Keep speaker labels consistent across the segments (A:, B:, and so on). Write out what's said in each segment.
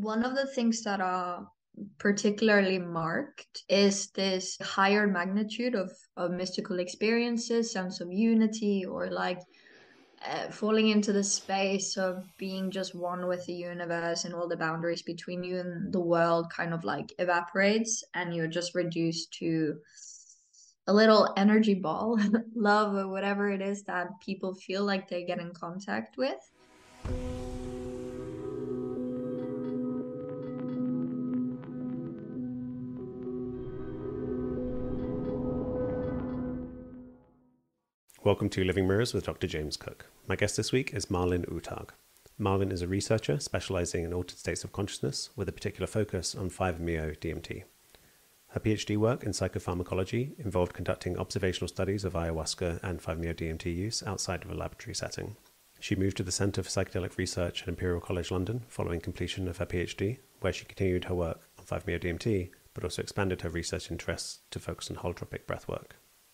A: One of the things that are particularly marked is this higher magnitude of mystical experiences, sense of unity, or like falling into the space of being just one with the universe, and all the boundaries between you and the world kind of like evaporates, and you're just reduced to a little energy ball, love, or whatever it is that people feel like they get in contact with.
B: Welcome to Living Mirrors with Dr. James Cook. My guest this week is Malin Uthaug. Malin is a researcher specialising in altered states of consciousness with a particular focus on 5-MeO-DMT. Her PhD work in psychopharmacology involved conducting observational studies of ayahuasca and 5-MeO-DMT use outside of a laboratory setting. She moved to the Centre for Psychedelic Research at Imperial College London following completion of her PhD, where she continued her work on 5-MeO-DMT, but also expanded her research interests to focus on holotropic breathwork.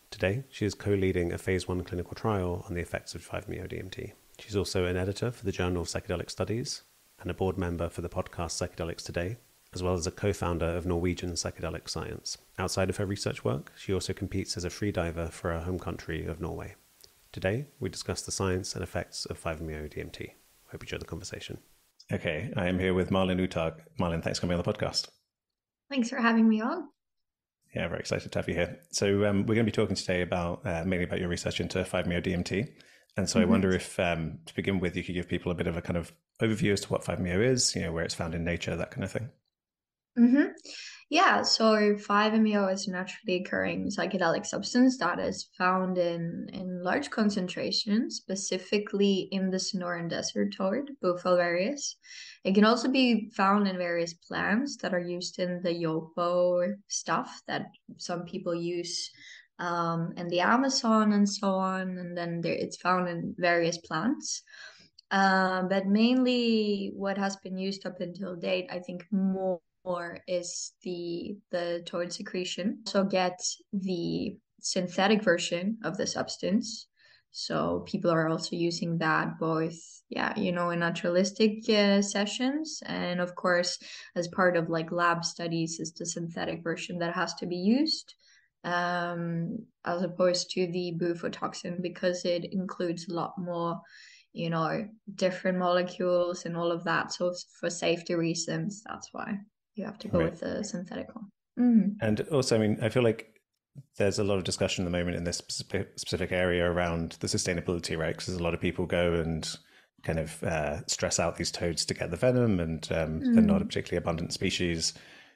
B: Today, she is co-leading a phase 1 clinical trial on the effects of 5-MeO-DMT. She's also an editor for the Journal of Psychedelics Studies and a board member for the podcast Psychedelics Today, as well as a co-founder of Norwegian Psychedelic Science. Outside of her research work, she also competes as a freediver for her home country of Norway. Today, we discuss the science and effects of 5-MeO-DMT. Hope you enjoy the conversation. Okay, I am here with Malin Uthaug. Malin, thanks for coming on the podcast.
A: Thanks for having me on.
B: Yeah, very excited to have you here. So we're going to be talking today about mainly about your research into 5-MeO-DMT. And so I wonder if, to begin with, you could give people a bit of a kind of overview as to what 5-MeO is, where it's found in nature, that kind of thing.
A: Yeah, so 5-MeO is a naturally occurring psychedelic substance that is found in large concentrations, specifically in the Sonoran Desert toad, Bufo varius. It can also be found in various plants that are used in the yopo stuff that some people use in the Amazon and so on. And then it's found in various plants. But mainly what has been used up until date, I think more is the toad secretion. So get the synthetic version of the substance. So people are also using that both, in naturalistic sessions, and of course, as part of like lab studies, is the synthetic version that has to be used, as opposed to the bufotoxin, because it includes a lot more, different molecules and all of that. So for safety reasons, that's why you have to go with the synthetic one.
B: And also, I mean, I feel like there's a lot of discussion at the moment in this specific area around the sustainability, right? Because a lot of people go and kind of stress out these toads to get the venom, and they're not a particularly abundant species.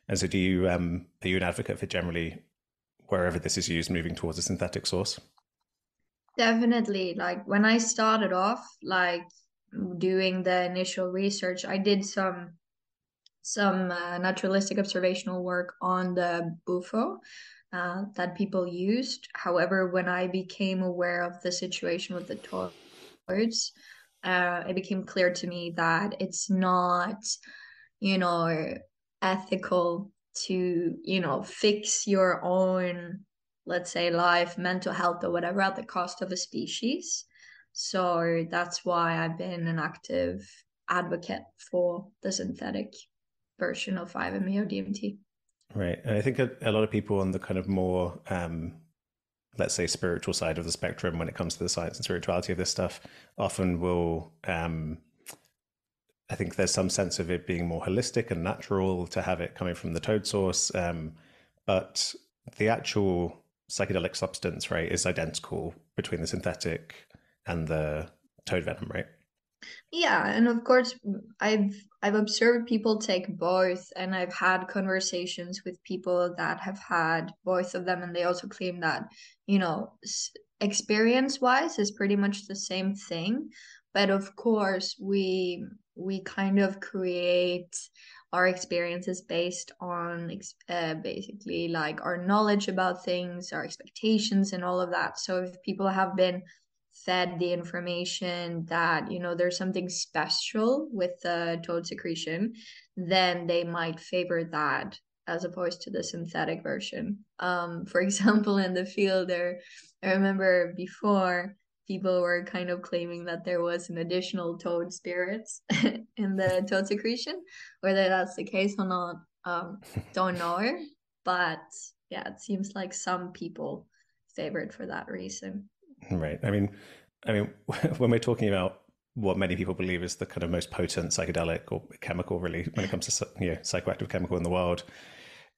B: And so are you an advocate for generally, wherever this is used, moving towards a synthetic source?
A: Definitely. Like when I started off, like doing the initial research, I did some naturalistic observational work on the bufo that people used. However, when I became aware of the situation with the toads, it became clear to me that it's not, ethical to, fix your own, let's say, life, mental health, or whatever at the cost of a species. So that's why I've been an active advocate for the synthetic version of 5-MeO-DMT.
B: Right. And I think a lot of people on the kind of more, let's say, spiritual side of the spectrum when it comes to the science and spirituality of this stuff often will, I think there's some sense of it being more holistic and natural to have it coming from the toad source. But the actual psychedelic substance, right, is identical between the synthetic and the toad venom, right?
A: Yeah, and of course, I've observed people take both, and I've had conversations with people that have had both of them, and they also claim that, experience-wise is pretty much the same thing. But of course, we kind of create our experiences based on basically like our knowledge about things, our expectations, and all of that. So if people have been fed the information that there's something special with the toad secretion, then they might favor that as opposed to the synthetic version. For example, in the field there, I remember before people were kind of claiming that there was an additional toad spirits in the toad secretion. Whether that's the case or not, don't know. But yeah, it seems like some people favor it for that reason.
B: Right. I mean, when we're talking about what many people believe is the kind of most potent psychedelic or chemical, really, when it comes to psychoactive chemical in the world,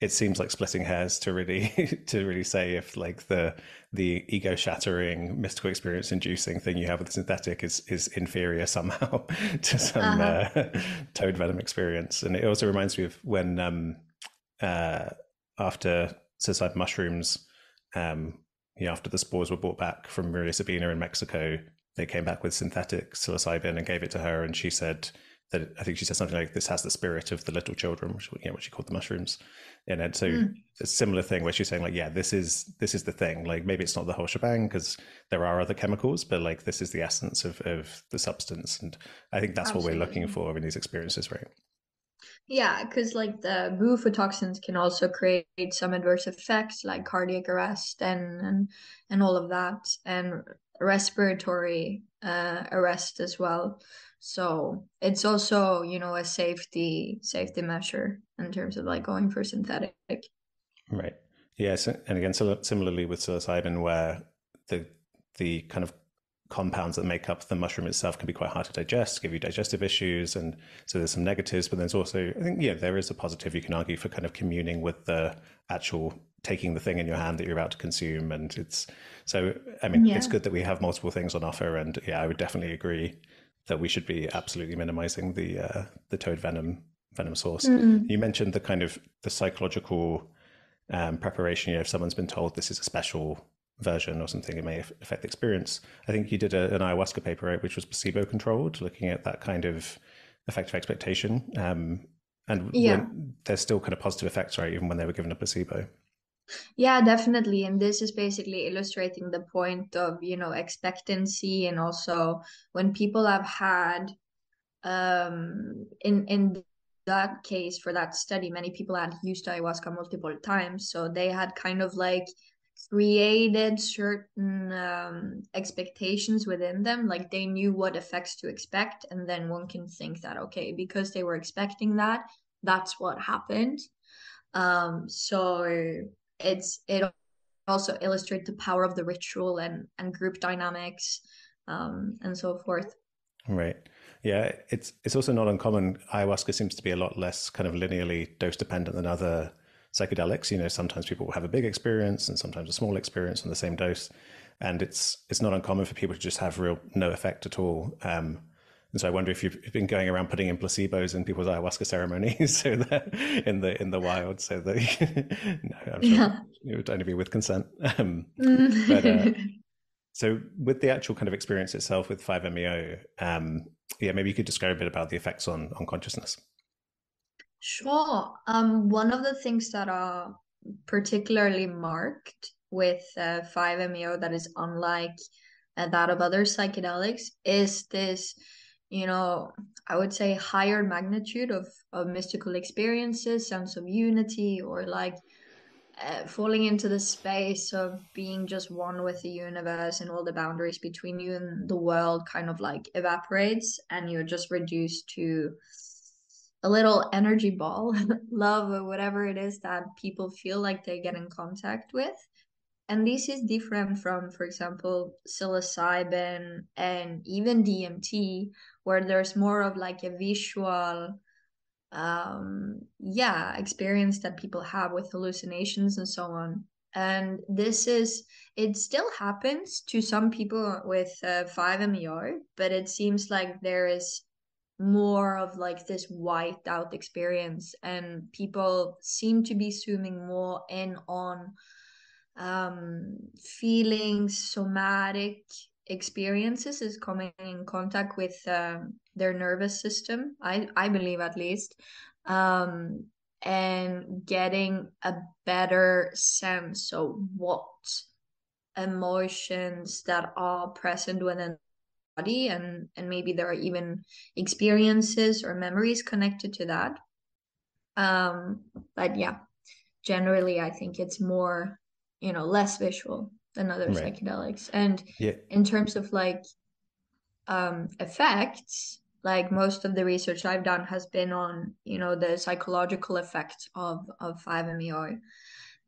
B: it seems like splitting hairs to really to really say if like the ego shattering, mystical experience inducing thing you have with the synthetic is inferior somehow to some toad venom experience. And it also reminds me of when after psilocybin mushrooms, after the spores were brought back from Maria Sabina in Mexico, they came back with synthetic psilocybin and gave it to her, and she said that, I think she said something like, "This has the spirit of the little children," which, what she called the mushrooms in it. So a similar thing where she's saying like, yeah, this is the thing. Like maybe it's not the whole shebang because there are other chemicals, but like this is the essence of the substance, and I think that's what we're looking for in these experiences, right?
A: Yeah, because like the bufotoxins can also create some adverse effects like cardiac arrest and all of that, and respiratory arrest as well. So it's also, a safety measure in terms of like going for synthetic.
B: Right. Yes, and again, similarly with psilocybin, where the kind of compounds that make up the mushroom itself can be quite hard to digest, give you digestive issues, and so there's some negatives. But there's also, I think, there is a positive you can argue for kind of communing with the actual taking the thing in your hand that you're about to consume, and it's so. I mean, it's good that we have multiple things on offer, and I would definitely agree that we should be absolutely minimizing the toad venom source. You mentioned the kind of the psychological preparation. If someone's been told this is a special version or something, it may affect the experience. I think you did an ayahuasca paper, right, which was placebo controlled, looking at that kind of effective expectation. And there's still kind of positive effects, right, even when they were given a placebo.
A: Yeah, definitely. And this is basically illustrating the point of, expectancy, and also when people have had in that case, for that study, many people had used ayahuasca multiple times, so they had kind of like created certain expectations within them, like they knew what effects to expect, and then one can think that, okay, because they were expecting that, that's what happened. So it also illustrates the power of the ritual and group dynamics, and so forth.
B: Right. Yeah, it's also not uncommon. Ayahuasca seems to be a lot less kind of linearly dose dependent than other psychedelics. Sometimes people will have a big experience and sometimes a small experience on the same dose, and it's not uncommon for people to just have real no effect at all. And so I wonder if you've been going around putting in placebos in people's ayahuasca ceremonies, so that in the wild, so that no, I'm sure it would only be with consent. But so with the actual kind of experience itself with 5-MeO, maybe you could describe a bit about the effects on consciousness.
A: Sure. One of the things that are particularly marked with 5-MeO that is unlike that of other psychedelics is this, I would say higher magnitude of mystical experiences, sense of unity, or like falling into the space of being just one with the universe, and all the boundaries between you and the world kind of like evaporates, and you're just reduced to a little energy ball, love, or whatever it is that people feel like they get in contact with. And this is different from, for example, psilocybin and even DMT, where there's more of like a visual experience that people have with hallucinations and so on. And it still happens to some people with 5-MeO, but it seems like there is more of like this wiped out experience, and people seem to be zooming more in on feelings, somatic experiences, is coming in contact with their nervous system, I believe at least, um, and getting a better sense of what emotions that are present within body, and maybe there are even experiences or memories connected to that. But yeah, generally I think it's more, less visual. than other
B: Right.
A: psychedelics. And
B: Yeah.
A: in terms of like effects, like most of the research I've done has been on, the psychological effects of 5-MeO.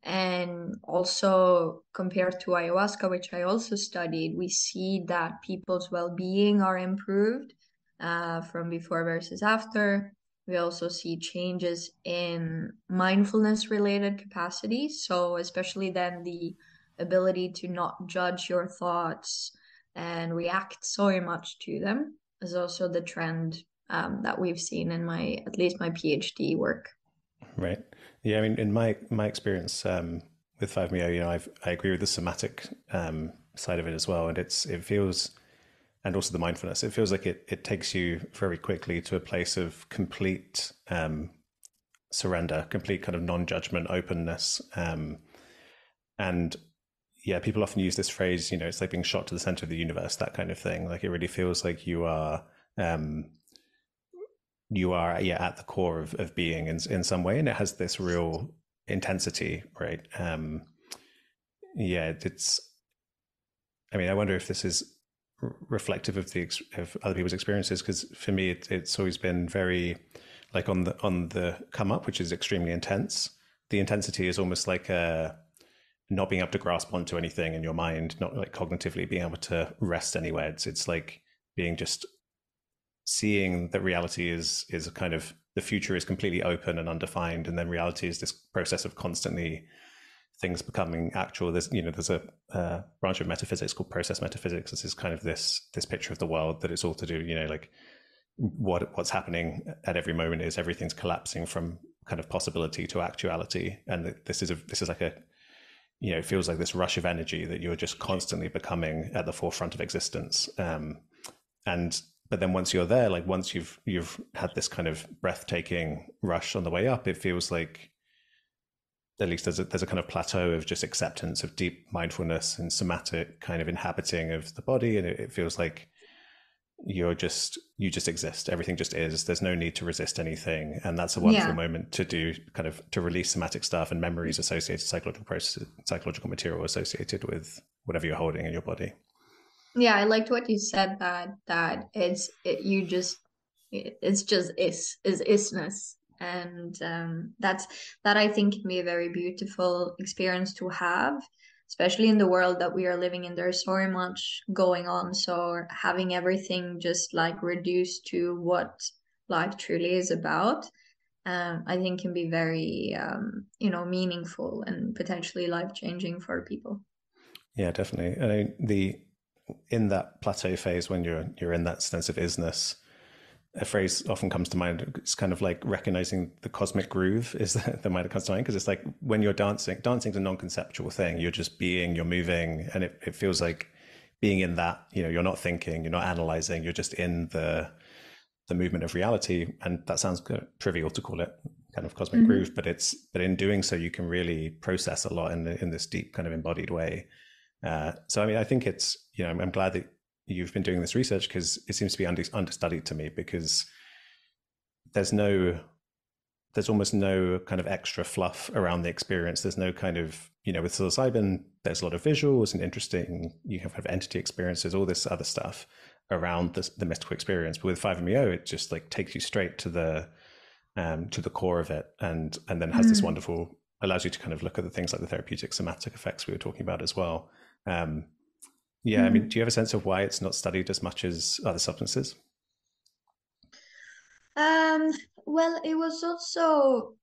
A: And also compared to ayahuasca, which I also studied, we see that people's well-being are improved from before versus after. We also see changes in mindfulness related capacities. So especially then the ability to not judge your thoughts and react so much to them is also the trend that we've seen in at least my PhD work.
B: Right. Yeah. I mean, in my experience with 5-MeO, I agree with the somatic side of it as well, and it feels, and also the mindfulness. It feels like it takes you very quickly to a place of complete surrender, complete kind of non-judgment, openness, and yeah, people often use this phrase. It's like being shot to the center of the universe, that kind of thing. Like it really feels like you are yeah at the core of being in some way, and it has this real intensity, right? Yeah, it's. I mean, I wonder if this is reflective of other people's experiences, because for me, it's always been very like on the come up, which is extremely intense. The intensity is almost like a not being able to grasp onto anything in your mind, not like cognitively being able to rest anywhere. It's like being just seeing that reality is a kind of the future is completely open and undefined, and then reality is this process of constantly things becoming actual. There's a branch of metaphysics called process metaphysics. This is kind of this picture of the world that it's all to do. Like what's happening at every moment is everything's collapsing from kind of possibility to actuality, and this is like a it feels like this rush of energy that you're just constantly becoming at the forefront of existence. And but then once you're there, like once you've had this kind of breathtaking rush on the way up, it feels like at least there's a kind of plateau of just acceptance of deep mindfulness and somatic kind of inhabiting of the body, and it feels like you just exist. Everything just is. There's no need to resist anything, and that's a wonderful
A: Yeah.
B: moment to do kind of to release somatic stuff and memories associated, psychological material associated with whatever you're holding in your body.
A: Yeah, I liked what you said that it's just is isness. And that I think can be a very beautiful experience to have, especially in the world that we are living in. There's so much going on, so having everything just like reduced to what life truly is about, I think can be very meaningful and potentially life changing for people.
B: Yeah, definitely. I mean, the in that plateau phase when you're in that sense of isness, a phrase often comes to mind. It's kind of like recognizing the cosmic groove is the mind that comes to mind, because it's like when you're dancing's a non-conceptual thing. You're just being, you're moving, and it feels like being in that. You're not thinking, you're not analyzing, you're just in the movement of reality. And that sounds kind of trivial to call it kind of cosmic groove,
A: Mm-hmm.
B: but in doing so, you can really process a lot in this deep kind of embodied way. So I mean, I think it's I'm glad that you've been doing this research, because it seems to be understudied to me, because there's no there's almost no kind of extra fluff around the experience. There's no kind of with psilocybin, there's a lot of visuals and interesting, you have kind of entity experiences, all this other stuff around the mystical experience. But with 5-MeO, it just like takes you straight to the core of it, and then has this
A: Mm.
B: wonderful, allows you to kind of look at the things like the therapeutic somatic effects we were talking about as well. Yeah, I mean,
A: Mm.
B: do you have a sense of why it's not studied as much as other substances?
A: Um, well, it was also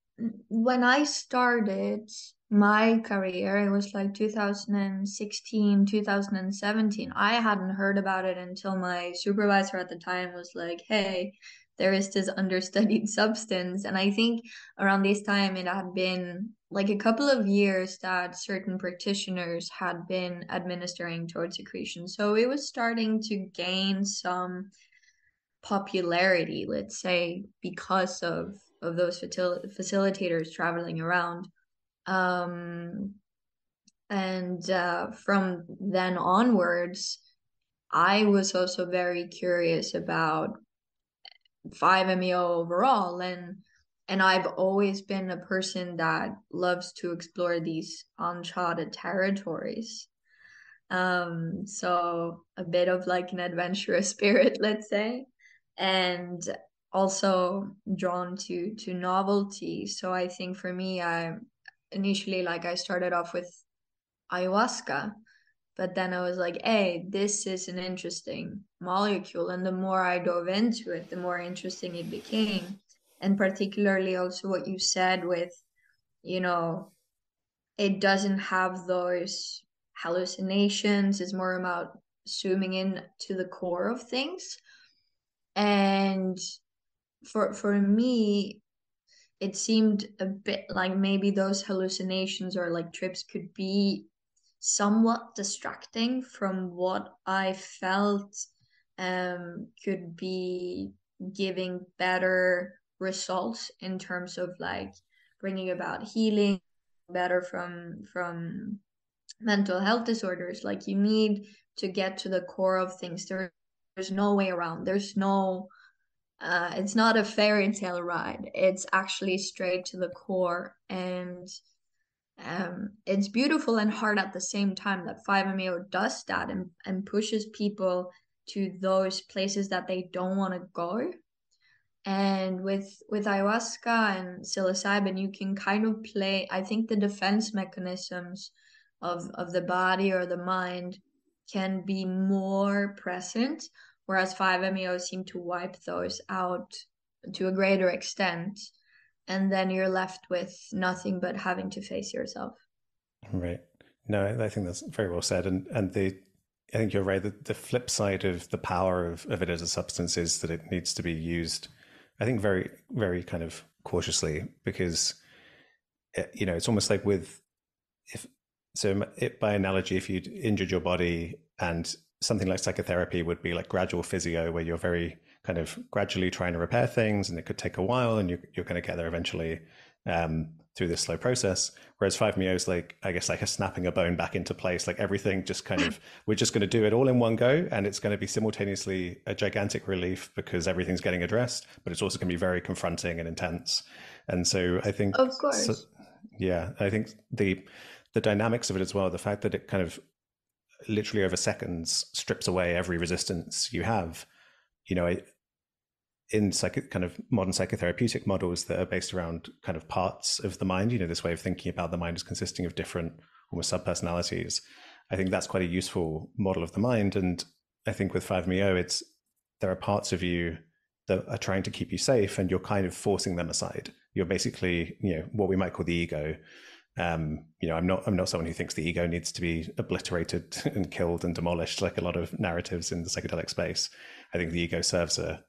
A: when I started my career, it was like 2016, 2017. I hadn't heard about it until my supervisor at the time was like, hey, there is this understudied substance. And I think around this time, it had been like a couple of years that certain practitioners had been administering towards secretion. So it was starting to gain some popularity, let's say, because of those facilitators traveling around. Um, and from then onwards, I was also very curious about 5-MeO overall, and I've always been a person that loves to explore these uncharted territories. So a bit of like an adventurous spirit, let's say, and also drawn to novelty. So I think for me, I initially, like, I started off with ayahuasca, but then I was like, hey, this is an interesting molecule. And the more I dove into it, the more interesting it became. And particularly also what you said with, you know, it doesn't have those hallucinations. It's more about zooming in to the core of things. And for me, it seemed a bit like maybe those hallucinations or like trips could be somewhat distracting from what I felt could be giving better results in terms of like bringing about healing better from mental health disorders. Like, you need to get to the core of things. There's no way around. There's no it's not a fairy tale ride. It's actually straight to the core. And it's beautiful and hard at the same time that 5-MeO does that and pushes people to those places that they don't want to go. And with ayahuasca and psilocybin, you can kind of play, I think the defense mechanisms of the body or the mind can be more present, whereas 5-MeO seem to wipe those out to a greater extent. And then you're left with nothing but having to face yourself.
B: Right. No, I think that's very well said. I think you're right. The flip side of the power of it as a substance is that it needs to be used, I think, very, very kind of cautiously, because, it's almost like if, by analogy, if you'd injured your body, and something like psychotherapy would be like gradual physio, where you're very kind of gradually trying to repair things, and it could take a while, and you're going to get there eventually, through this slow process. Whereas 5-MeO is like, I guess, like a snapping a bone back into place. Like everything just kind of, we're just going to do it all in one go, and it's going to be simultaneously a gigantic relief because everything's getting addressed, but it's also going to be very confronting and intense. And so I think,
A: Of course.
B: yeah, I think the dynamics of it as well, the fact that it kind of literally over seconds strips away every resistance you have, you know, in kind of modern psychotherapeutic models that are based around kind of parts of the mind, this way of thinking about the mind as consisting of different almost subpersonalities. I think that's quite a useful model of the mind. And I think with 5-MeO, there are parts of you that are trying to keep you safe, and you're kind of forcing them aside. You're basically, what we might call the ego. I'm not someone who thinks the ego needs to be obliterated and killed and demolished like a lot of narratives in the psychedelic space. I think the ego serves a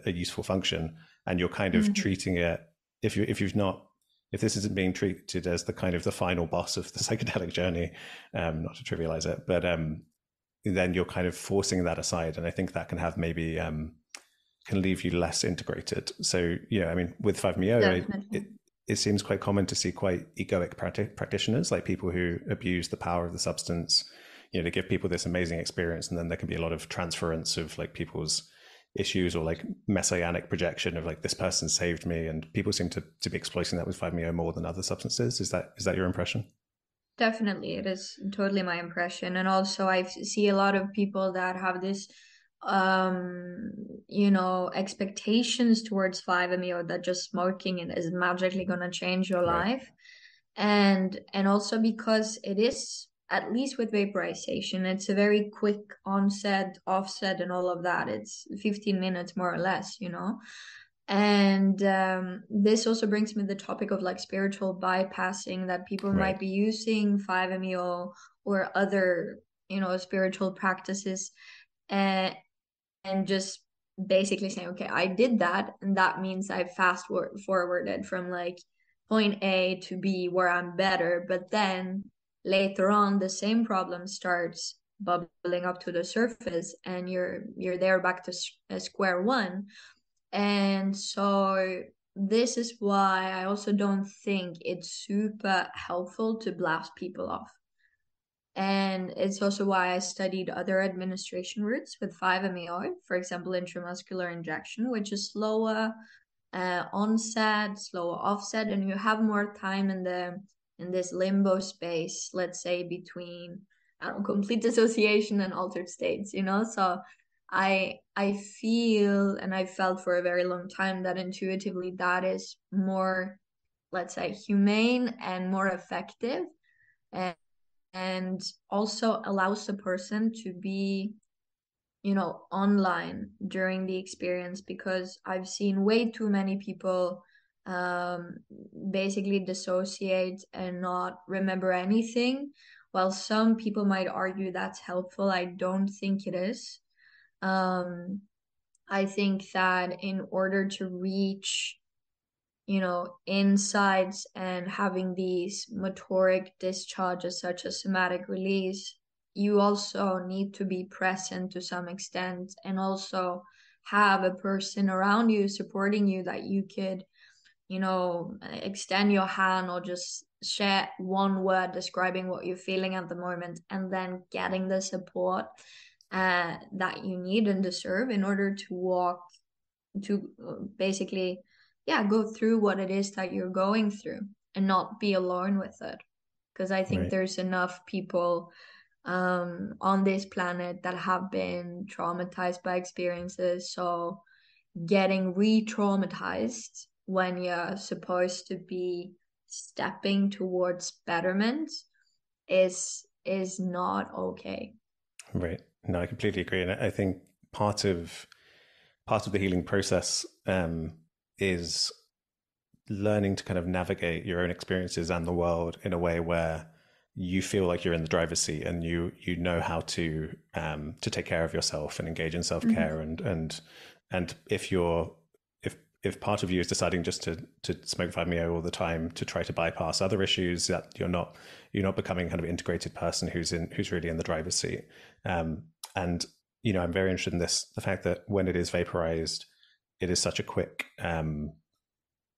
B: useful function, and you're kind of treating it, if this isn't being treated as the kind of the final boss of the psychedelic journey, not to trivialize it, but then you're kind of forcing that aside, and I think that can have maybe can leave you less integrated. So with 5-MeO, it seems quite common to see quite egoic practitioners, like people who abuse the power of the substance, to give people this amazing experience, and then there can be a lot of transference of like people's issues, or like messianic projection of like, this person saved me, and people seem to be exploiting that with 5-MeO more than other substances. Is that your impression?
A: Definitely, it is totally my impression. And also I see a lot of people that have this expectations towards 5-MeO, that just smoking it is magically going to change your
B: Right.
A: life. And also because it is, at least with vaporization, it's a very quick onset, offset, and all of that. It's 15 minutes more or less. And this also brings me to the topic of like spiritual bypassing, that people
B: Right.
A: might be using 5-MeO or other, spiritual practices, and just basically saying, okay, I did that, and that means I fast forwarded from like point A to B where I'm better. But then later on, the same problem starts bubbling up to the surface, and you're there back to square one. And so this is why I also don't think it's super helpful to blast people off. And it's also why I studied other administration routes with 5-MeO, for example, intramuscular injection, which is slower onset, slower offset, and you have more time in this limbo space, let's say between I don't know, complete dissociation and altered states, you know? So I feel and I felt for a very long time that intuitively that is more, let's say, humane and more effective, and, and also allows the person to be, you know, online during the experience, because I've seen way too many people um basically dissociate and not remember anything. While some people might argue that's helpful, I don't think it is. um I think that in order to reach, you know, insights and having these motoric discharges such as somatic release, you also need to be present to some extent, and also have a person around you supporting you that you could, you know, extend your hand or just share one word describing what you're feeling at the moment, and then getting the support that you need and deserve in order to walk to basically, yeah, go through what it is that you're going through and not be alone with it. Because I think
B: Right.
A: there's enough people on this planet that have been traumatized by experiences. So getting re-traumatized when you're supposed to be stepping towards betterment is not okay.
B: Right. No, I completely agree, and I think part of part of the healing process is learning to kind of navigate your own experiences and the world in a way where you feel like you're in the driver's seat, and you know how to take care of yourself and engage in self care,
A: Mhm.
B: and if part of you is deciding just to smoke 5-MeO all the time to try to bypass other issues, that you're not becoming kind of integrated person who's really in the driver's seat. And I'm very interested in this, the fact that when it is vaporized, it is such a quick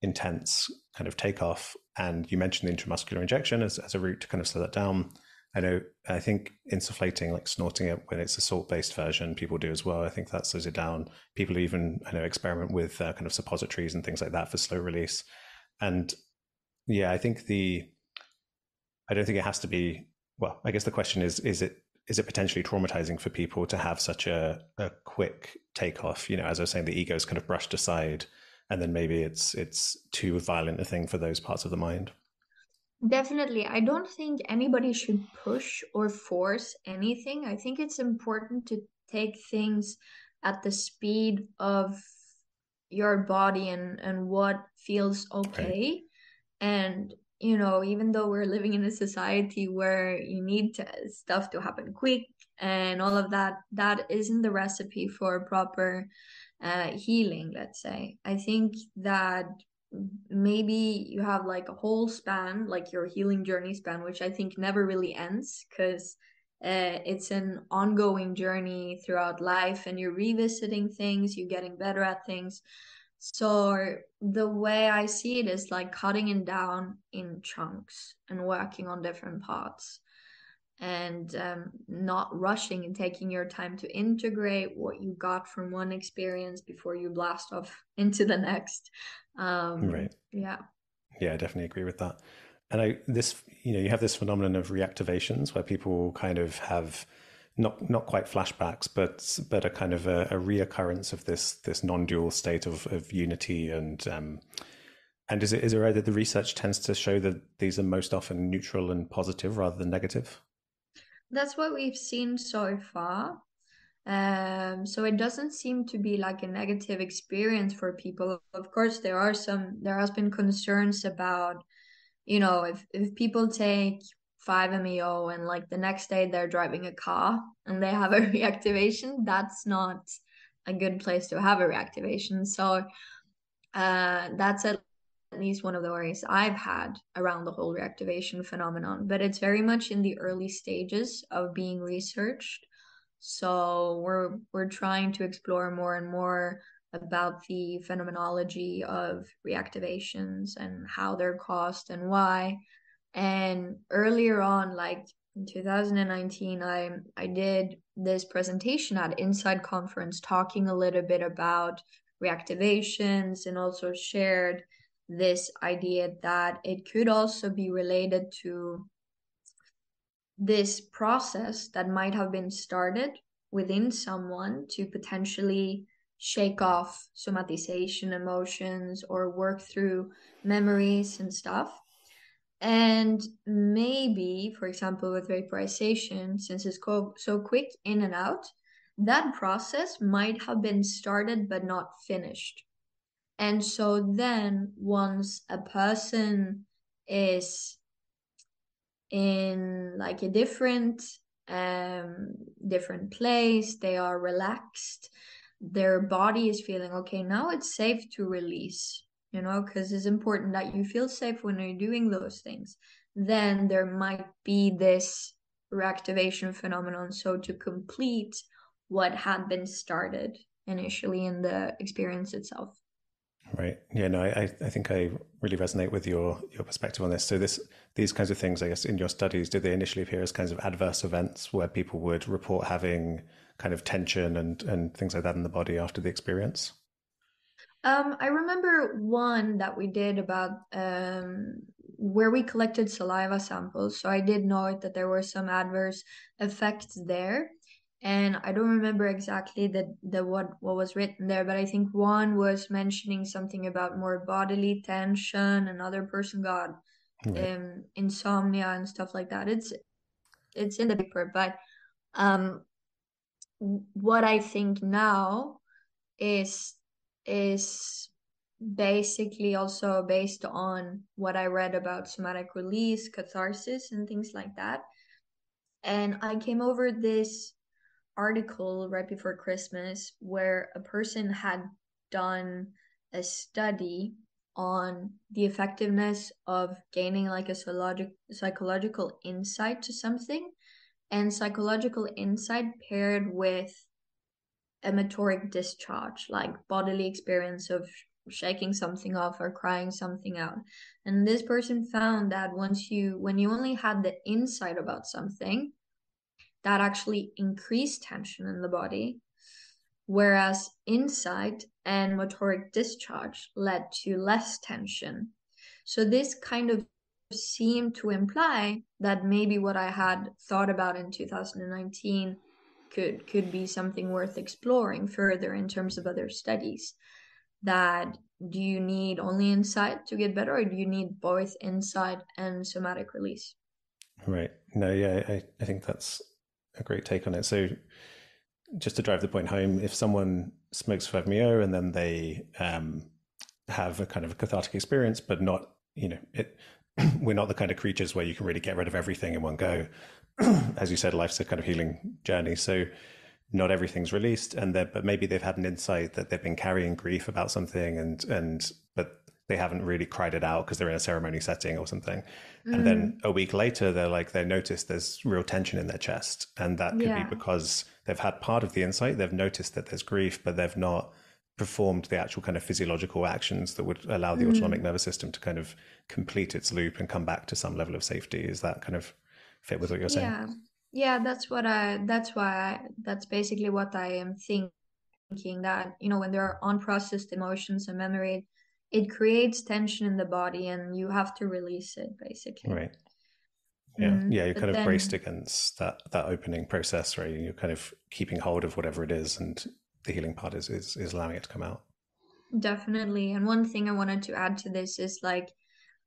B: intense kind of takeoff. And you mentioned the intramuscular injection as a route to kind of slow that down. I think insufflating, like snorting it when it's a salt-based version, people do as well. I think that slows it down. People even, I know, experiment with kind of suppositories and things like that for slow release. And yeah, I don't think it has to be, well, I guess the question is it potentially traumatizing for people to have such a quick takeoff? As I was saying, the ego is kind of brushed aside, and then maybe it's too violent a thing for those parts of the mind.
A: Definitely. I don't think anybody should push or force anything. I think it's important to take things at the speed of your body and what feels
B: Right.
A: okay. And, you know, even though we're living in a society where you need stuff to happen quick and all of that, that isn't the recipe for proper healing, let's say. I think that maybe you have like a whole span, like your healing journey span, which I think never really ends, because it's an ongoing journey throughout life, and you're revisiting things, you're getting better at things. So the way I see it is like cutting it down in chunks and working on different parts, and not rushing and taking your time to integrate what you got from one experience before you blast off into the next.
B: Right.
A: Yeah.
B: Yeah, I definitely agree with that. And you have this phenomenon of reactivations where people kind of have not quite flashbacks, but a kind of a reoccurrence of this non-dual state of unity, and is it right that the research tends to show that these are most often neutral and positive rather than negative?
A: That's what we've seen so far. So it doesn't seem to be like a negative experience for people. Of course, there has been concerns about, you know, if people take 5-MeO and like the next day they're driving a car and they have a reactivation, that's not a good place to have a reactivation. So that's at least one of the worries I've had around the whole reactivation phenomenon. But it's very much in the early stages of being researched. So we're trying to explore more and more about the phenomenology of reactivations and how they're caused and why. And earlier on, like in 2019, I did this presentation at Inside Conference talking a little bit about reactivations, and also shared this idea that it could also be related to this process that might have been started within someone to potentially shake off somatization emotions or work through memories and stuff. And maybe, for example, with vaporization, since it's so quick in and out, that process might have been started but not finished. And so then once a person is in like a different place, they are relaxed, their body is feeling okay, now it's safe to release, because it's important that you feel safe when you're doing those things. Then there might be this reactivation phenomenon, so to complete what had been started initially in the experience itself.
B: Right. Yeah, no, I think I really resonate with your perspective on this. So these kinds of things, I guess, in your studies, did they initially appear as kinds of adverse events where people would report having kind of tension and things like that in the body after the experience?
A: I remember one that we did about where we collected saliva samples. So I did note that there were some adverse effects there. And I don't remember exactly the what was written there, but I think one was mentioning something about more bodily tension. Another person got
B: Right.
A: insomnia and stuff like that. It's in the paper, but um, what I think now is is basically also based on what I read about somatic release, catharsis, and things like that. And I came over this article right before Christmas where a person had done a study on the effectiveness of gaining like a psychological insight to something, and psychological insight paired with emetoric discharge, like bodily experience of shaking something off or crying something out. And this person found that when you only had the insight about something, that actually increased tension in the body, whereas insight and motoric discharge led to less tension. So this kind of seemed to imply that maybe what I had thought about in 2019 could be something worth exploring further in terms of other studies. That do you need only insight to get better, or do you need both insight and somatic release?
B: Right. No, yeah, I think that's a great take on it. So just to drive the point home, if someone smokes 5-MeO and then they have a kind of a cathartic experience, but not, we're not the kind of creatures where you can really get rid of everything in one go. As you said, life's a kind of healing journey. So not everything's released, but maybe they've had an insight that they've been carrying grief about something, but they haven't really cried it out because they're in a ceremony setting or something. And then a week later, they notice there's real tension in their chest, and that could be
A: Yeah.
B: because they've had part of the insight, they've noticed that there's grief, but they've not performed the actual kind of physiological actions that would allow the autonomic nervous system to kind of complete its loop and come back to some level of safety. Is that kind of fit with what you're saying?
A: Yeah. Yeah, that's basically what I am thinking, that, when there are unprocessed emotions and memory, it creates tension in the body and you have to release it basically.
B: Right. Yeah. Yeah. You're
A: But
B: kind of braced
A: then
B: against that opening process, right? You're kind of keeping hold of whatever it is, and the healing part is allowing it to come out.
A: definitely, and one thing I wanted to add to this is like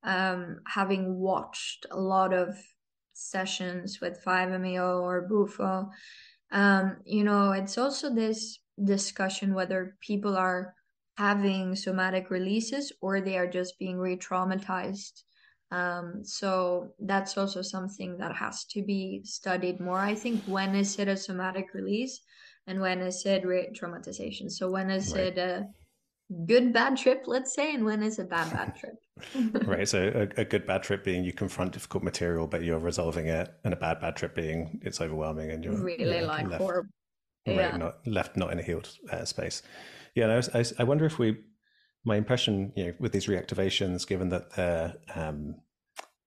A: having watched a lot of sessions with 5-MeO or Bufo, it's also this discussion whether people are having somatic releases or they are just being re-traumatized. So that's also something that has to be studied more. I think, when is it a somatic release and when is it re-traumatization? So when is
B: Right.
A: it a good bad trip, let's say, and when is a bad trip?
B: Right. So a good bad trip being you confront difficult material, but you're resolving it, and a bad trip being it's overwhelming and you're
A: Really like
B: left
A: horrible.
B: right,
A: Yeah.
B: not in a healed space. Yeah. And I wonder if my impression, with these reactivations, given that they're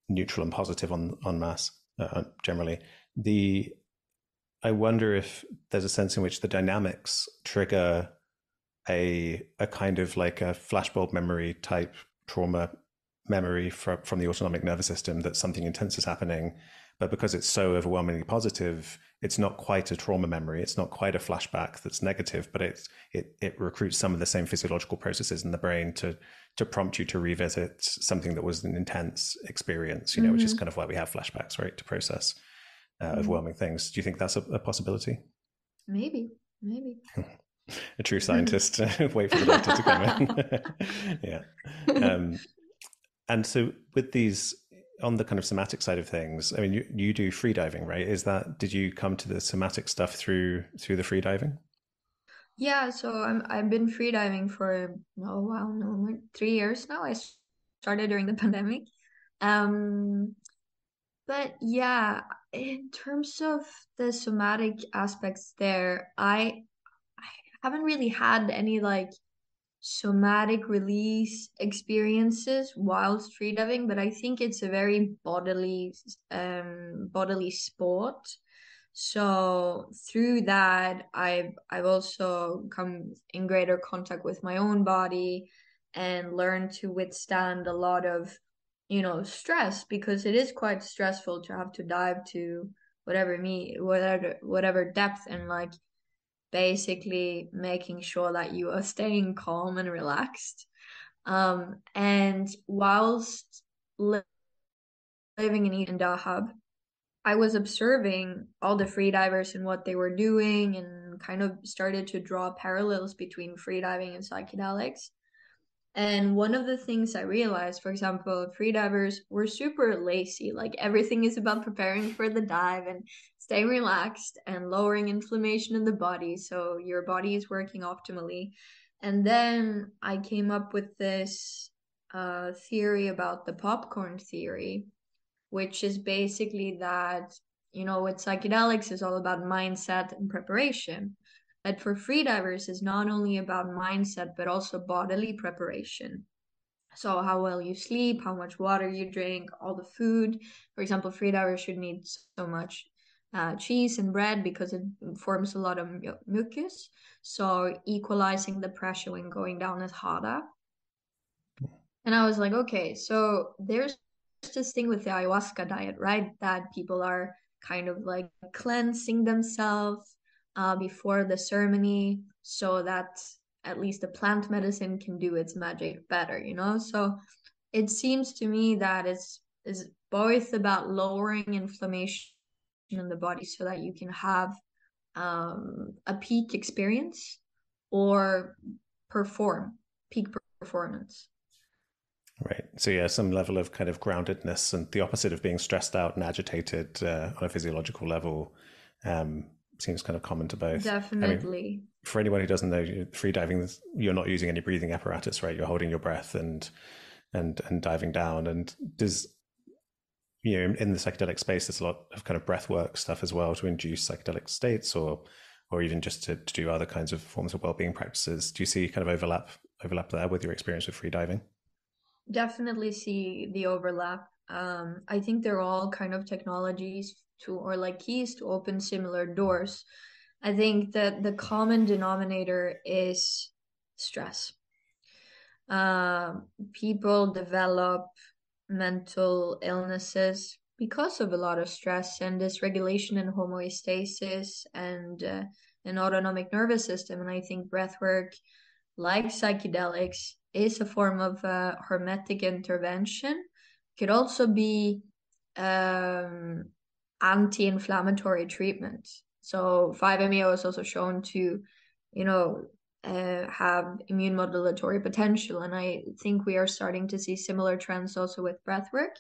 B: neutral and positive on mass generally, I wonder if there's a sense in which the dynamics trigger a kind of like a flashbulb memory type trauma memory from the autonomic nervous system, that something intense is happening, but because it's so overwhelmingly positive, it's not quite a trauma memory. It's not quite a flashback that's negative, but it recruits some of the same physiological processes in the brain to prompt you to revisit something that was an intense experience, you know, which is kind of why we have flashbacks, right? To process overwhelming things. Do you think that's a possibility?
A: Maybe.
B: A true scientist, wait for the doctor to come in. Yeah. And so with these, on the kind of somatic side of things, I mean, you do freediving, right? Did you come to the somatic stuff through the freediving?
A: Yeah, so I've been freediving for a while now, like 3 years now. I started during the pandemic. Um, but yeah, in terms of the somatic aspects there, I haven't really had any like somatic release experiences whilst freediving, but I think it's a very bodily sport. So through that, I've also come in greater contact with my own body and learned to withstand a lot of, stress, because it is quite stressful to have to dive to whatever depth, and like basically making sure that you are staying calm and relaxed. And whilst living in Dahab, I was observing all the freedivers and what they were doing, and kind of started to draw parallels between freediving and psychedelics. And one of the things I realized, for example, freedivers were super lazy. Like everything is about preparing for the dive and staying relaxed and lowering inflammation in the body, so your body is working optimally. And then I came up with this theory about the popcorn theory, which is basically that, with psychedelics is all about mindset and preparation. But for freedivers is not only about mindset, but also bodily preparation. So how well you sleep, how much water you drink, all the food. For example, freedivers should need so much cheese and bread because it forms a lot of mucus. So equalizing the pressure when going down is harder. And I was like, okay, so there's this thing with the ayahuasca diet, right? That people are kind of like cleansing themselves before the ceremony so that at least the plant medicine can do its magic better. So it seems to me that is both about lowering inflammation in the body so that you can have a peak experience or perform peak performance.
B: Right. So yeah, some level of kind of groundedness and the opposite of being stressed out and agitated on a physiological level seems kind of common to both. I mean,
A: Definitely.
B: for anyone who doesn't know, free diving, you're not using any breathing apparatus, right? You're holding your breath and diving down. And does, in the psychedelic space, there's a lot of kind of breath work stuff as well to induce psychedelic states, or even just to do other kinds of forms of well-being practices. Do you see kind of overlap there with your experience with free diving?
A: Definitely see the overlap. I think they're all kind of technologies or like keys to open similar doors. I think that the common denominator is stress. People develop mental illnesses because of a lot of stress and dysregulation and homeostasis and an autonomic nervous system. And I think breathwork, like psychedelics, is a form of hermetic intervention. Could also be um, anti-inflammatory treatment. So 5-MeO is also shown to, you know, have immune modulatory potential. And I think we are starting to see similar trends also with breathwork.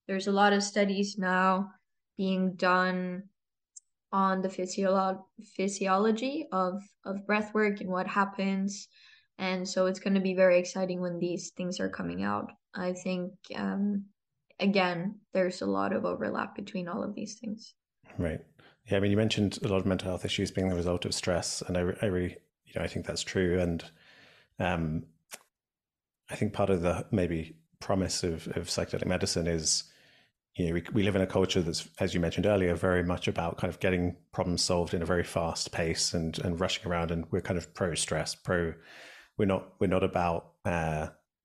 A: There's a lot of studies now being done on the physiology of breathwork and what happens. And so it's going to be very exciting when these things are coming out. I think, again, there's a lot of overlap between all of these things.
B: Right. Yeah. I mean, you mentioned a lot of mental health issues being the result of stress, and I really, I think that's true. And um, I think part of the maybe promise of psychedelic medicine is, we live in a culture that's, as you mentioned earlier, very much about kind of getting problems solved in a very fast pace and rushing around, and we're kind of pro stress, we're not about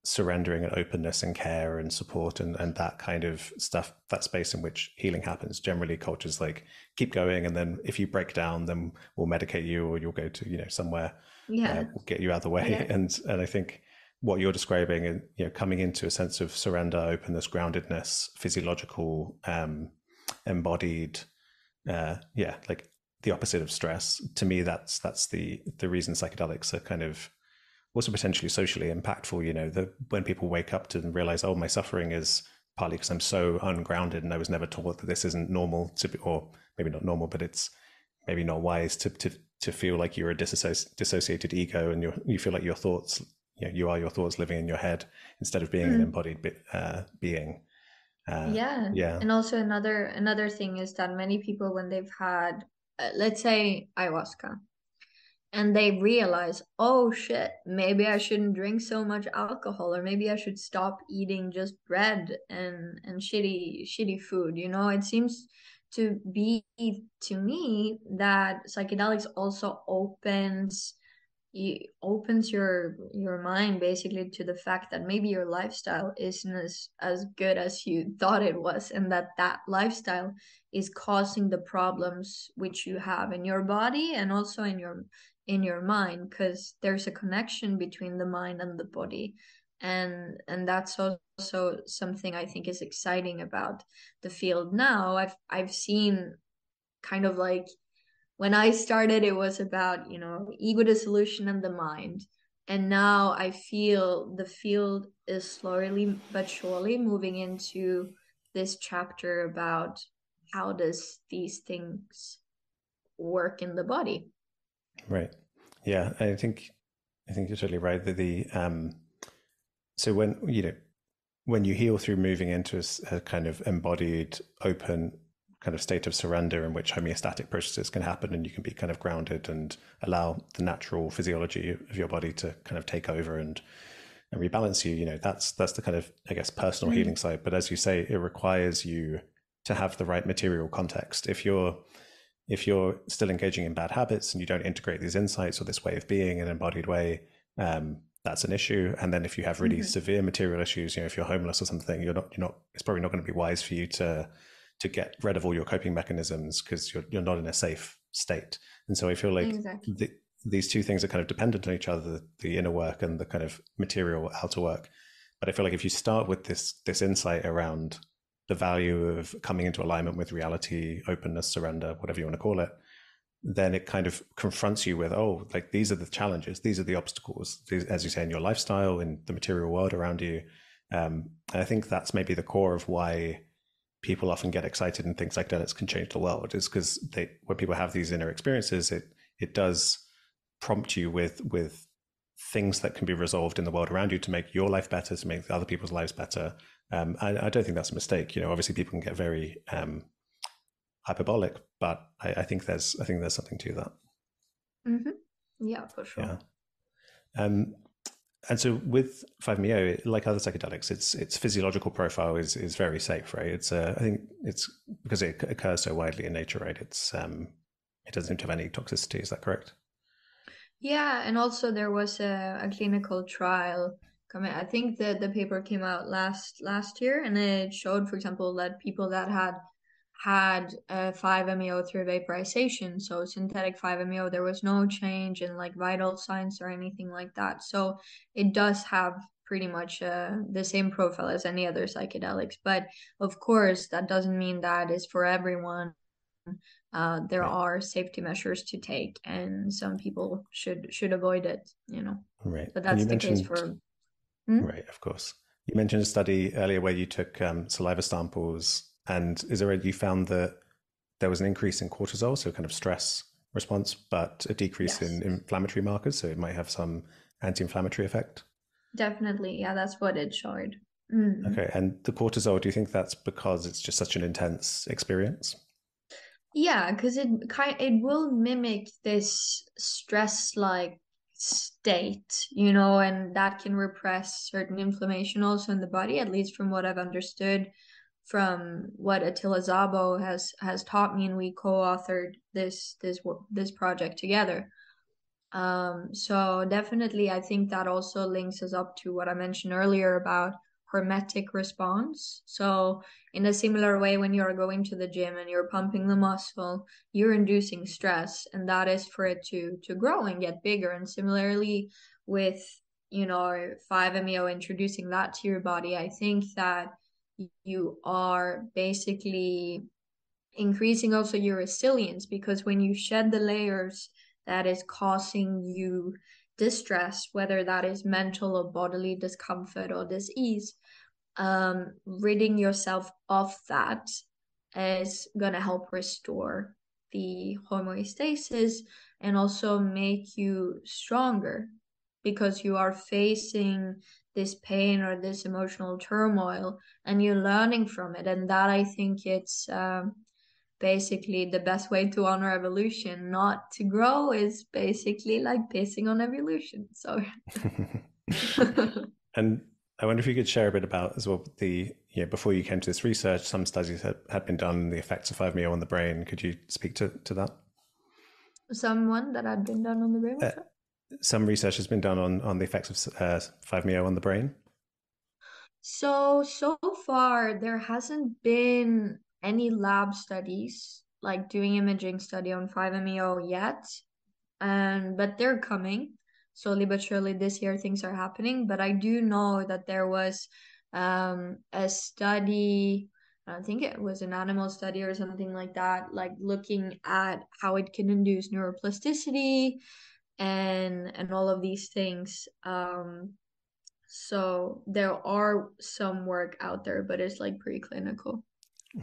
B: surrendering and openness and care and support and that kind of stuff, that space in which healing happens. Generally, cultures like keep going, and then if you break down, then we'll medicate you, or you'll go to somewhere
A: Yeah.
B: will get you out of the way.
A: Yeah.
B: And I think what you're describing, and coming into a sense of surrender, openness, groundedness, physiological, embodied, like the opposite of stress. To me, that's the reason psychedelics are kind of also potentially socially impactful. When people wake up to and realize, oh, my suffering is partly because I'm so ungrounded and I was never taught that this isn't normal to be, or maybe not normal, but it's maybe not wise to feel like you're a dissociated ego, and you feel like your thoughts, you are your thoughts living in your head instead of being an embodied being.
A: Yeah.
B: Yeah.
A: And also another thing is that many people, when they've had, let's say, ayahuasca, and they realize, oh shit, maybe I shouldn't drink so much alcohol, or maybe I should stop eating just bread and shitty food. It seems to be, to me, that psychedelics also opens your mind basically to the fact that maybe your lifestyle isn't as good as you thought it was, and that lifestyle is causing the problems which you have in your body and also in your mind, because there's a connection between the mind and the body. And that's also something I think is exciting about the field now. I've seen, kind of like, when I started, it was about, ego dissolution and the mind. And now I feel the field is slowly but surely moving into this chapter about how does these things work in the body.
B: Right. Yeah. I think you're totally right that so when you heal through moving into a kind of embodied, open kind of state of surrender in which homeostatic processes can happen, and you can be kind of grounded and allow the natural physiology of your body to kind of take over and rebalance you, that's the kind of, I guess, personal healing side. But as you say, it requires you to have the right material context. If you're still engaging in bad habits and you don't integrate these insights or this way of being in an embodied way, that's an issue. And then if you have really severe material issues, if you're homeless or something, it's probably not going to be wise for you to get rid of all your coping mechanisms, because you're not in a safe state. And so I feel like
A: Exactly.
B: these two things are kind of dependent on each other, the inner work and the kind of material outer work. But I feel like if you start with this insight around the value of coming into alignment with reality, openness, surrender, whatever you want to call it, then it kind of confronts you with, oh, like these are the challenges, these are the obstacles, as you say, in your lifestyle, in the material world around you. And I think that's maybe the core of why people often get excited and think psychedelics can change the world, is because when people have these inner experiences, it does prompt you with things that can be resolved in the world around you to make your life better, to make other people's lives better. I don't think that's a mistake. Obviously people can get very hyperbolic, but I think there's something to that.
A: Yeah, for sure.
B: Yeah. And so with 5-MeO, like other psychedelics, its physiological profile is very safe, right? I think it's because it occurs so widely in nature, right? It doesn't seem to have any toxicity. Is that correct?
A: Yeah, and also there was a clinical trial coming. I think the paper came out last year, and it showed, for example, that people that had 5-MeO through vaporization, so synthetic 5-MeO, there was no change in like vital signs or anything like that. So it does have pretty much the same profile as any other psychedelics. But of course, that doesn't mean that is for everyone. There
B: Right.
A: are safety measures to take, and some people should avoid it.
B: Right.
A: But
B: And
A: that's
B: you
A: the case
B: mentioned,
A: for.
B: right, of course. You mentioned a study earlier where you took saliva samples, and you found that there was an increase in cortisol, so kind of stress response, but a decrease
A: Yes,
B: in inflammatory markers, so it might have some anti-inflammatory effect.
A: definitely. Yeah, that's what it showed.
B: Okay, and the cortisol, do you think that's because it's just such an intense experience?
A: Yeah, because it will mimic this stress-like state, and that can repress certain inflammation also in the body, at least from what I've understood from what Attila Szabo has taught me, and we co-authored this project together. So definitely, I think that also links us up to what I mentioned earlier about hormetic response. So in a similar way, when you're going to the gym and you're pumping the muscle, you're inducing stress, and that is for it to grow and get bigger. And similarly with, 5-MeO, introducing that to your body, I think that you are basically increasing also your resilience, because when you shed the layers that is causing you distress, whether that is mental or bodily discomfort or disease, ridding yourself of that is going to help restore the homeostasis and also make you stronger, because you are facing this pain or this emotional turmoil and you're learning from it. And that, I think, it's basically the best way to honor evolution. Not to grow is basically like pissing on evolution. So
B: And I wonder if you could share a bit about as well before you came to this research, some studies had been done on the effects of 5-MeO on the brain. Could you speak to that?
A: someone that had been done on the brain.
B: Uh, some research has been done on the effects of 5-MeO on the brain.
A: So far there hasn't been any lab studies like doing imaging study on 5-MeO yet, and but they're coming slowly but surely. This year things are happening, but I do know that there was a study. I think it was an animal study or something like that, like looking at how it can induce neuroplasticity and all of these things. So there are some work out there, but it's like preclinical.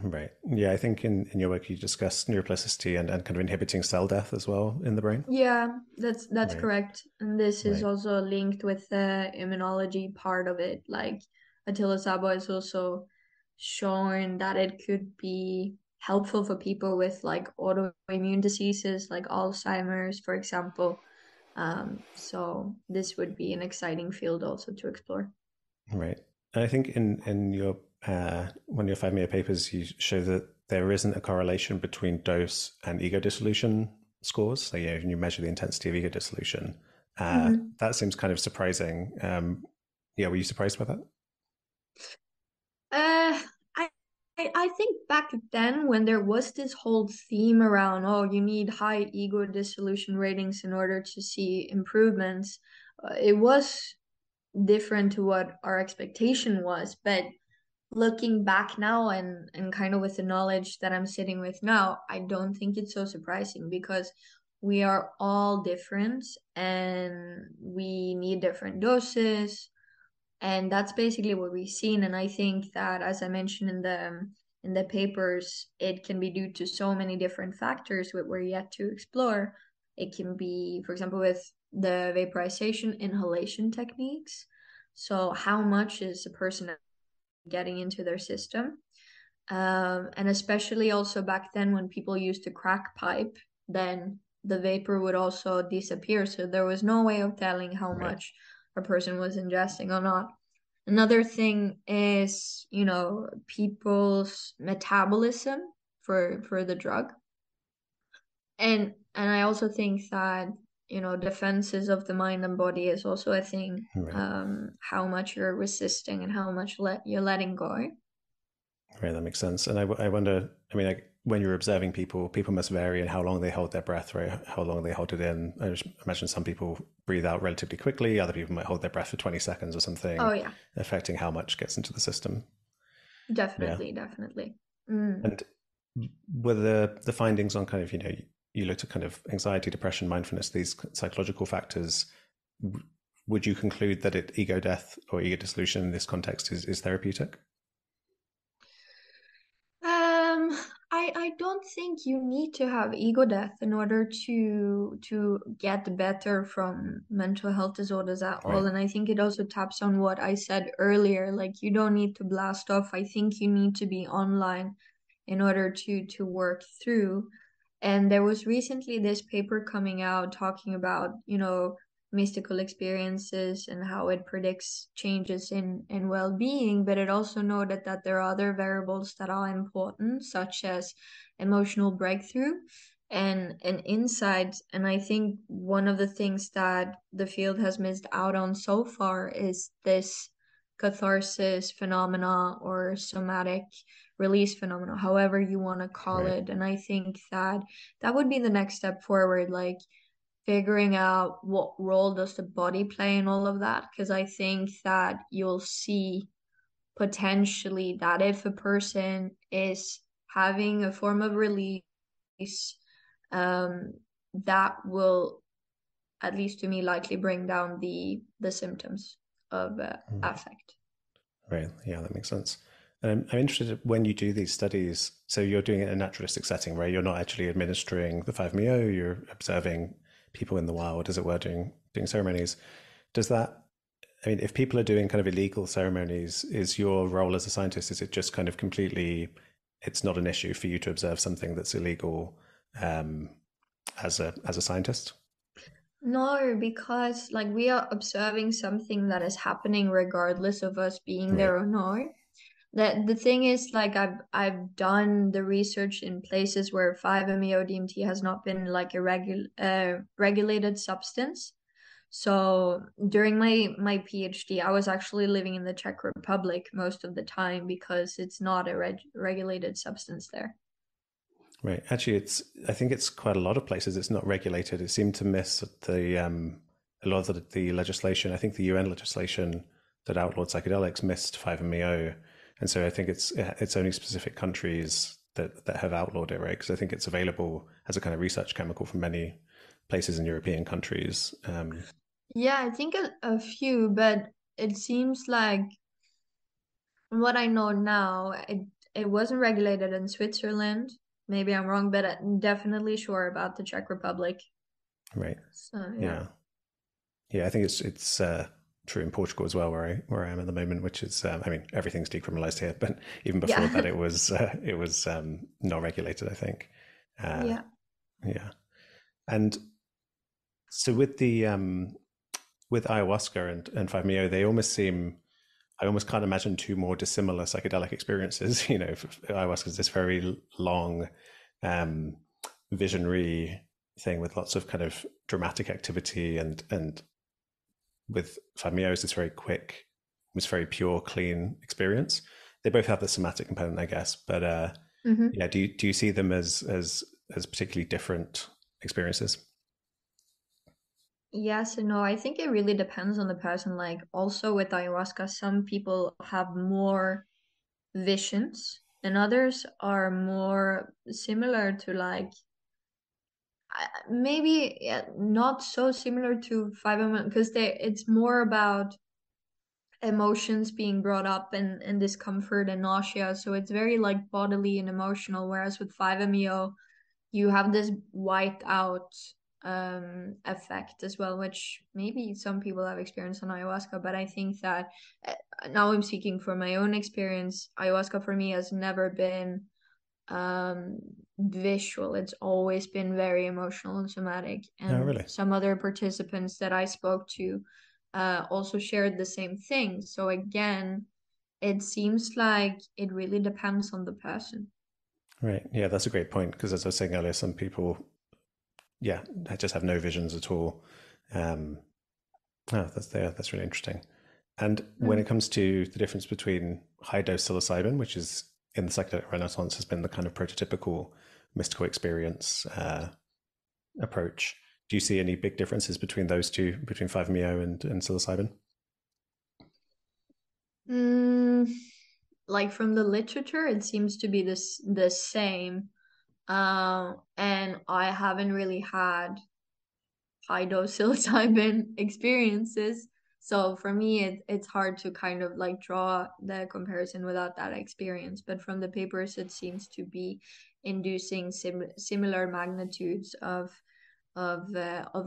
B: Right. Yeah, I think in your work you discussed neuroplasticity and kind of inhibiting cell death as well in the brain.
A: Yeah, that's
B: Right.
A: correct. And this is
B: Right.
A: also linked with the immunology part of it. Like Atilosabo is also shown that it could be helpful for people with like autoimmune diseases like Alzheimer's, for example. So this would be an exciting field also to explore.
B: Right. And I think in your one of your 5-MeO papers, you show that there isn't a correlation between dose and ego dissolution scores. So when you measure the intensity of ego dissolution,
A: Mhm.
B: that seems kind of surprising. Yeah, were you surprised by that?
A: Uh, I I think back then when there was this whole theme around, oh, you need high ego dissolution ratings in order to see improvements, it was different to what our expectation was. But looking back now and kind of with the knowledge that I'm sitting with now, I don't think it's so surprising, because we are all different and we need different doses, and that's basically what we've seen. And I think that, as I mentioned in the papers, it can be due to so many different factors that we're yet to explore. It can be, for example, with the vaporization inhalation techniques. So how much is a person getting into their system? And especially also back then when people used to crack pipe, then the vapor would also disappear. So there was no way of telling how
B: Right.
A: much a person was ingesting or not. Another thing is, people's metabolism for the drug. And I also think that, defenses of the mind and body is also a thing.
B: Right.
A: How much you're resisting and how much you're letting go.
B: Right. That makes sense. And I wonder, I mean, like when you're observing people, people must vary in how long they hold their breath, right? How long they hold it in. I just imagine some people breathe out relatively quickly. Other people might hold their breath for 20 seconds or something,
A: Oh yeah,
B: affecting how much gets into the system. Yeah.
A: definitely, definitely. Mm.
B: And were the findings on kind of, you looked at kind of anxiety, depression, mindfulness, these psychological factors. Would you conclude that ego death or ego dissolution in this context is therapeutic?
A: Um, I don't think you need to have ego death in order to get better from mental health disorders at all.
B: Right.
A: And I think it also taps on what I said earlier. Like you don't need to blast off. I think you need to be online in order to work through. And there was recently this paper coming out talking about, mystical experiences and how it predicts changes in well-being, but it also noted that there are other variables that are important, such as emotional breakthrough and insights. And I think one of the things that the field has missed out on so far is this catharsis phenomena or somatic release phenomena, however you want to call
B: Right.
A: it. And I think that that would be the next step forward, like figuring out what role does the body play in all of that. Because I think that you'll see potentially that if a person is having a form of release, um, that will, at least to me, likely bring down the symptoms of affect.
B: Right. Yeah, that makes sense. I'm interested when you do these studies. So you're doing it in a naturalistic setting, right? You're not actually administering the 5-MeO. You're observing people in the wild, as it were, doing ceremonies. Does that? I mean, if people are doing kind of illegal ceremonies, is your role as a scientist? Is it just kind of completely? It's not an issue for you to observe something that's illegal um, as a scientist,
A: No, because like we are observing something that is happening regardless of us being
B: right?
A: there or not. The thing is, like I've done the research in places where 5-MeO DMT has not been like a regulated substance. So during my PhD, I was actually living in the Czech Republic most of the time because it's not a regulated substance there.
B: Right. Actually, I think it's quite a lot of places. It's not regulated. It seemed to miss a lot of the legislation. I think the UN legislation that outlawed psychedelics missed 5-MeO, and so I think it's only specific countries that have outlawed it, right? Because I think it's available as a kind of research chemical from many places in European countries.
A: Yeah, I think a few, but it seems like from what I know now, it wasn't regulated in Switzerland. Maybe I'm wrong, but I'm definitely sure about the Czech Republic.
B: Right.
A: So yeah.
B: Yeah. Yeah. I think it's true in Portugal as well, where I am at the moment, which is I mean everything's decriminalized here, but even before
A: Yeah.
B: that, it was not regulated. I think. Uh,
A: Yeah.
B: yeah. And so with the with ayahuasca and 5-MeO, they almost seem. I almost can't imagine two more dissimilar psychedelic experiences. Ayahuasca is this very long, um, visionary thing with lots of kind of dramatic activity, and with 5-MeO is this very quick, was very pure, clean experience. They both have the somatic component, I guess, but
A: hmm
B: yeah, do you see them as particularly different experiences?
A: Yes and no. I think it really depends on the person. Like also with ayahuasca, some people have more visions and others are more similar to like maybe not so similar to 5-MeO because they it's more about emotions being brought up and discomfort and nausea. So it's very like bodily and emotional. Whereas with 5-MeO, you have this white out effect as well, which maybe some people have experienced on ayahuasca. But I think that now I'm speaking from my own experience. Ayahuasca for me has never been um visual. It's always been very emotional and somatic.
B: Oh,
A: And
B: really?
A: some other participants that I spoke to also shared the same thing. So again, it seems like it really depends on the person.
B: Right. Yeah, that's a great point because as I was saying earlier, some people, yeah, just have no visions at all. Um, oh, that's really interesting. And when it
A: Mm.
B: comes to the difference between high dose psilocybin, which is in the psychedelic renaissance has been the kind of prototypical mystical experience approach, do you see any big differences between those two, between 5-MeO and psilocybin?
A: Mm, like from the literature, it seems to be the same. And I haven't really had high dose psilocybin experiences. So for me, it's hard to kind of like draw the comparison without that experience. But from the papers, it seems to be inducing similar magnitudes of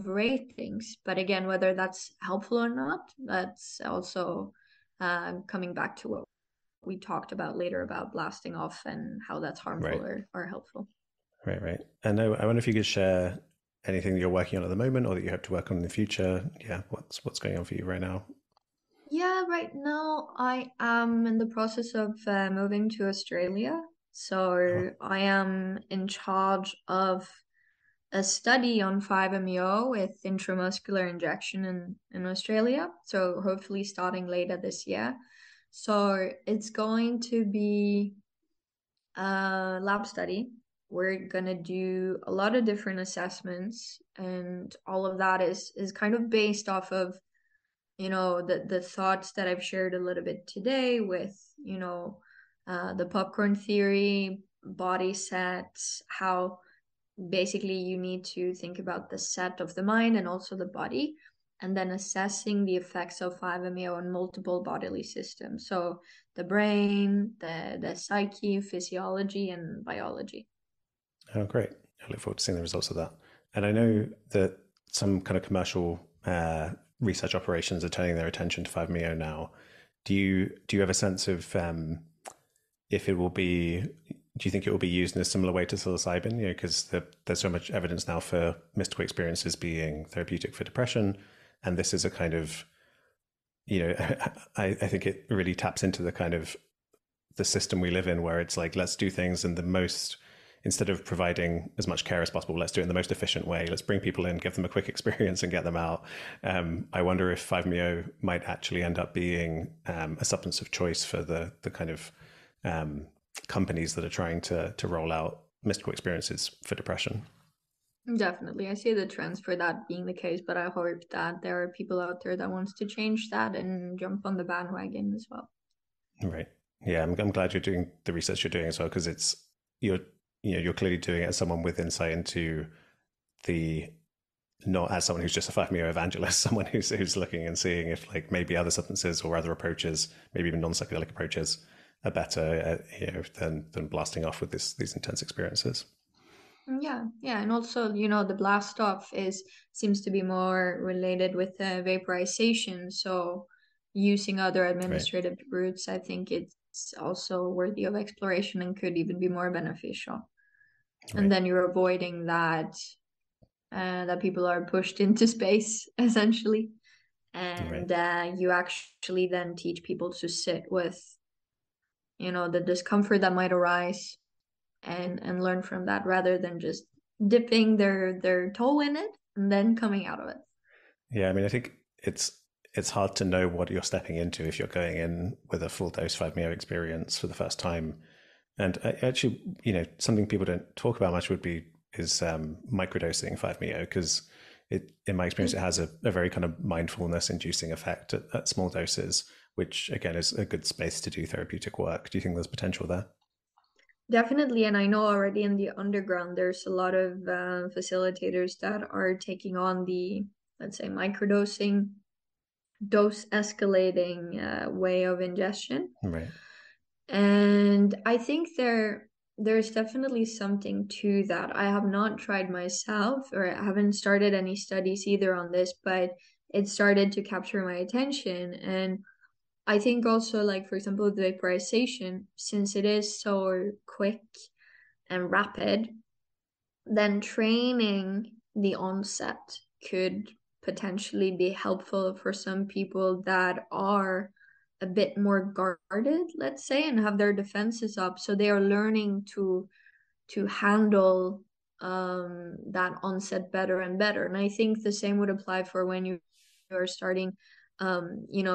A: ratings. But again, whether that's helpful or not, that's also coming back to what we talked about later about blasting off and how that's harmful
B: Right,
A: or helpful.
B: right. And I wonder if you could share anything that you're working on at the moment or that you hope to work on in the future. Yeah, what's going on for you right now?
A: Yeah, right now I am in the process of moving to Australia.
B: Oh,
A: So I am in charge of a study on 5-MeO with intramuscular injection in Australia. So hopefully starting later this year. So it's going to be a lab study. We're gonna do a lot of different assessments, and all of that is kind of based off of, the thoughts that I've shared a little bit today with, the popcorn theory, body sets, how basically you need to think about the set of the mind and also the body, and then assessing the effects of 5-MeO on multiple bodily systems. So the brain, the psyche, physiology, and biology.
B: Oh, great. I look forward to seeing the results of that. And I know that some kind of commercial research operations are turning their attention to 5-MeO now. Do you have a sense of if it will be? Do you think it will be used in a similar way to psilocybin? Because there's so much evidence now for mystical experiences being therapeutic for depression, and this is a kind of, I think it really taps into the kind of the system we live in, where it's like, let's do things in the most, instead of providing as much care as possible, let's do it in the most efficient way. Let's bring people in, give them a quick experience, and get them out. I wonder if 5-MeO might actually end up being a substance of choice for the kind of companies that are trying to roll out mystical experiences for depression.
A: Definitely. I see the trends for that being the case, but I hope that there are people out there that wants to change that and jump on the bandwagon as well.
B: Right. Yeah, I'm glad you're doing the research you're doing as well, because you're clearly doing it as someone with insight into the, not as someone who's just a 5-MeO evangelist, someone who's looking and seeing if like maybe other substances or other approaches, maybe even non-psychedelic approaches, are better than blasting off with these intense experiences.
A: Yeah, and also, the blast off seems to be more related with the vaporization. So using other
B: Right.
A: administrative routes, I think it's also worthy of exploration and could even be more beneficial. And
B: Right.
A: then you're avoiding that people are pushed into space essentially,
B: Right.
A: and you actually then teach people to sit with, the discomfort that might arise and learn from that rather than just dipping their toe in it and then coming out of it.
B: Yeah, I mean, I think it's hard to know what you're stepping into if you're going in with a full dose 5-MeO experience for the first time. And actually, something people don't talk about much is microdosing 5-MeO, because in my experience, it has a very kind of mindfulness inducing effect at small doses, which again is a good space to do therapeutic work. Do you think there's potential there?
A: Definitely, and I know already in the underground there's a lot of facilitators that are taking on the, let's say, microdosing, dose escalating way of ingestion.
B: Right.
A: And I think there's definitely something to that. I have not tried myself, or I haven't started any studies either on this, but it started to capture my attention. And I think also, like, for example, the vaporization, since it is so quick and rapid, then training the onset could potentially be helpful for some people that are a bit more guarded, let's say, and have their defenses up. So they are learning to handle that onset better and better. And I think the same would apply for when you are starting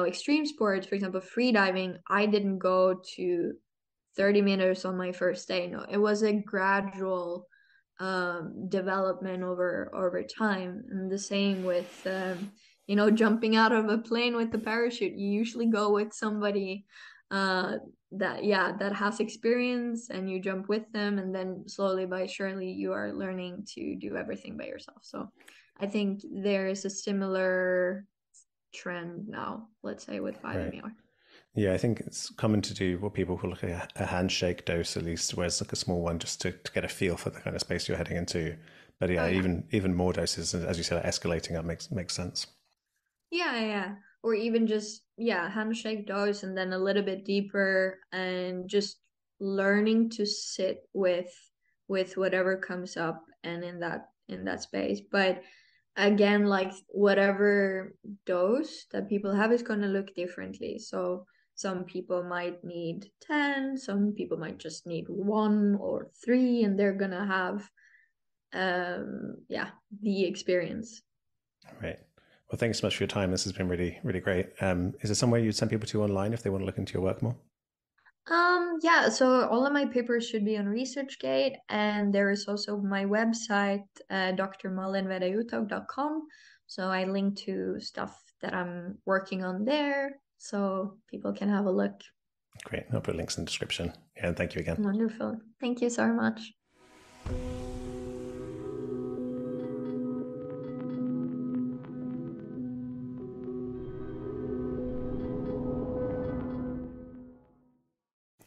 A: extreme sports, for example, freediving. I didn't go to 30 minutes on my first day. No, it was a gradual development over time. And the same with jumping out of a plane with the parachute. You usually go with somebody that has experience, and you jump with them, and then slowly by surely you are learning to do everything by yourself. So I think there is a similar trend now, let's say, with
B: Right.
A: 5-MeO.
B: Yeah, I think it's common to do what people call like a handshake dose, at least, where it's like a small one, just to get a feel for the kind of space you're heading into. But
A: Oh
B: yeah,
A: yeah.
B: even more doses, as you said, escalating up makes sense.
A: Yeah. Or even just, handshake dose and then a little bit deeper, and just learning to sit with whatever comes up and in that space. But again, like, whatever dose that people have is going to look differently. So some people might need 10, some people might just need 1 or 3, and they're going to have the experience.
B: Right. Well, thanks so much for your time. This has been really, really great. Is there somewhere you'd send people to online if they want to look into your work more?
A: So all of my papers should be on ResearchGate, and there is also my website, drmalinvedøyuthaug.com. So I link to stuff that I'm working on there, so people can have a look.
B: Great. I'll put links in the description. And thank you again.
A: Wonderful. Thank you so much.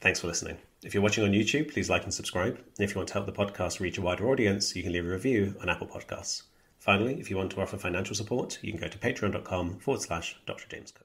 B: Thanks for listening. If you're watching on YouTube, please like and subscribe. And if you want to help the podcast reach a wider audience, you can leave a review on Apple Podcasts. Finally, if you want to offer financial support, you can go to patreon.com/Dr. James Cook.